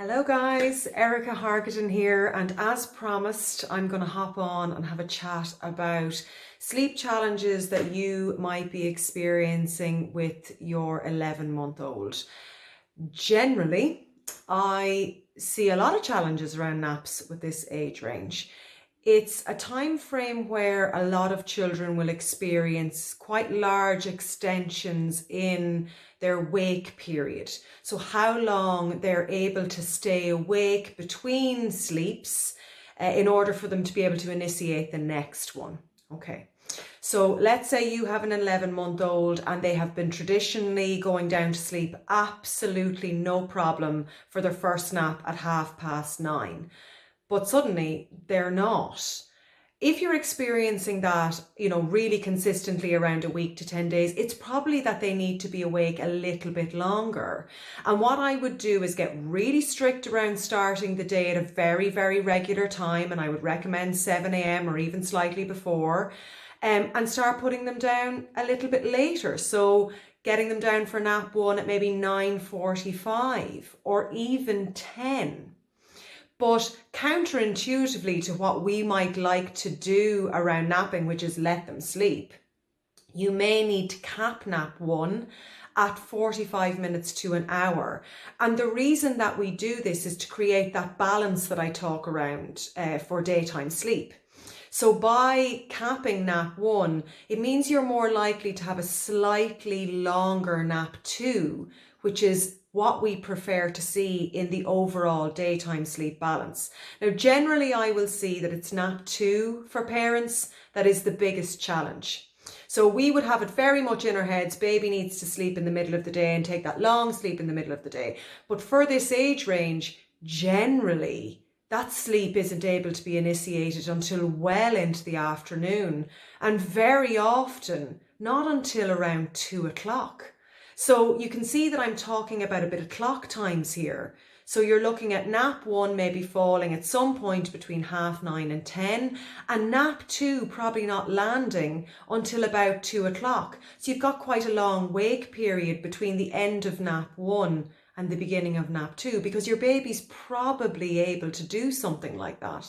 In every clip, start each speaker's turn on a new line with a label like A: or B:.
A: Hello guys, Erica Hargadon here, and as promised I'm going to hop on and have a chat about sleep challenges that you might be experiencing with your 11-month-old. Generally, I see a lot of challenges around naps with this age range. It's a time frame where a lot of children will experience quite large extensions in their wake period. So how long they're able to stay awake between sleeps in order for them to be able to initiate the next one. Okay. So let's say you have an 11-month-old and they have been traditionally going down to sleep absolutely no problem for their first nap at 9:30. But suddenly they're not. If you're experiencing that, really consistently around a week to 10 days, it's probably that they need to be awake a little bit longer. And what I would do is get really strict around starting the day at a very, very regular time. And I would recommend 7 a.m. or even slightly before, and start putting them down a little bit later. So getting them down for nap one at maybe 9:45 or even 10. But counterintuitively to what we might like to do around napping, which is let them sleep, you may need to cap nap one at 45 minutes to an hour. And the reason that we do this is to create that balance that I talk around for daytime sleep. So by capping nap one, it means you're more likely to have a slightly longer nap two, which is what we prefer to see in the overall daytime sleep balance. Now, generally, I will see that it's nap two for parents that is the biggest challenge. So we would have it very much in our heads, baby needs to sleep in the middle of the day and take that long sleep in the middle of the day. But for this age range, generally, that sleep isn't able to be initiated until well into the afternoon, and very often not until around 2 o'clock. So you can see that I'm talking about a bit of clock times here. So you're looking at nap one maybe falling at some point between 9:30 and 10, and nap two probably not landing until about 2 o'clock. So you've got quite a long wake period between the end of nap one and the beginning of nap two, because your baby's probably able to do something like that.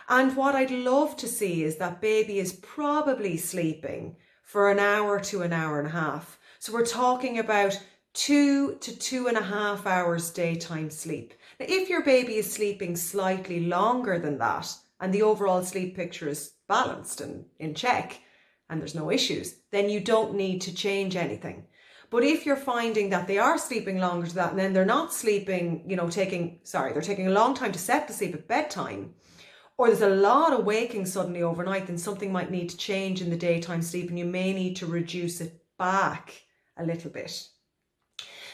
A: And what I'd love to see is that baby is probably sleeping for an hour to an hour and a half. So we're talking about 2 to 2.5 hours daytime sleep. Now, if your baby is sleeping slightly longer than that and the overall sleep picture is balanced and in check and there's no issues, then you don't need to change anything. But if you're finding that they are sleeping longer than that and then they're not sleeping, they're taking a long time to settle to sleep at bedtime, or there's a lot of waking suddenly overnight, then something might need to change in the daytime sleep and you may need to reduce it back a little bit.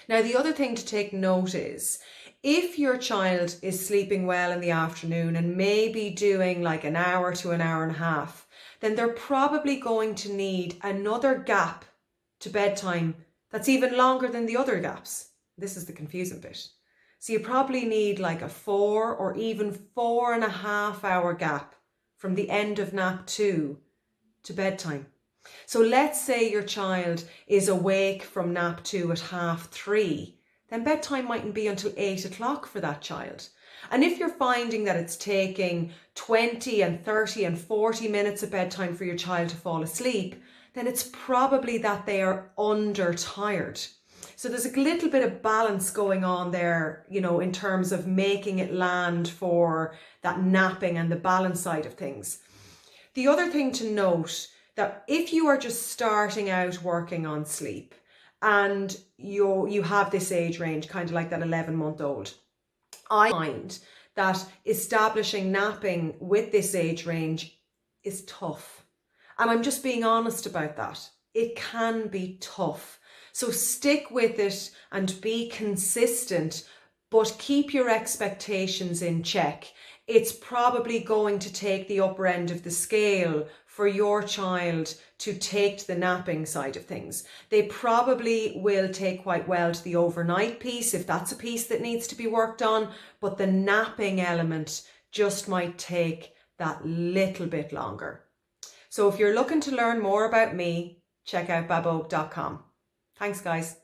A: Now, the other thing to take note is if your child is sleeping well in the afternoon and maybe doing like an hour to an hour and a half, then they're probably going to need another gap to bedtime that's even longer than the other gaps. This is the confusing bit. So you probably need like a 4 or even 4.5 hour gap from the end of nap two to bedtime. So let's say your child is awake from nap two at 3:30, then bedtime mightn't be until 8 o'clock for that child. And if you're finding that it's taking 20 and 30 and 40 minutes of bedtime for your child to fall asleep, then it's probably that they are under tired. So there's a little bit of balance going on there, in terms of making it land for that napping and the balance side of things. The other thing to note, that if you are just starting out working on sleep and you have this age range, kind of like that 11-month-old, I find that establishing napping with this age range is tough. And I'm just being honest about that. It can be tough. So stick with it and be consistent, but keep your expectations in check. It's probably going to take the upper end of the scale for your child to take to the napping side of things. They probably will take quite well to the overnight piece if that's a piece that needs to be worked on, but the napping element just might take that little bit longer. So if you're looking to learn more about me, check out babogue.com. Thanks, guys.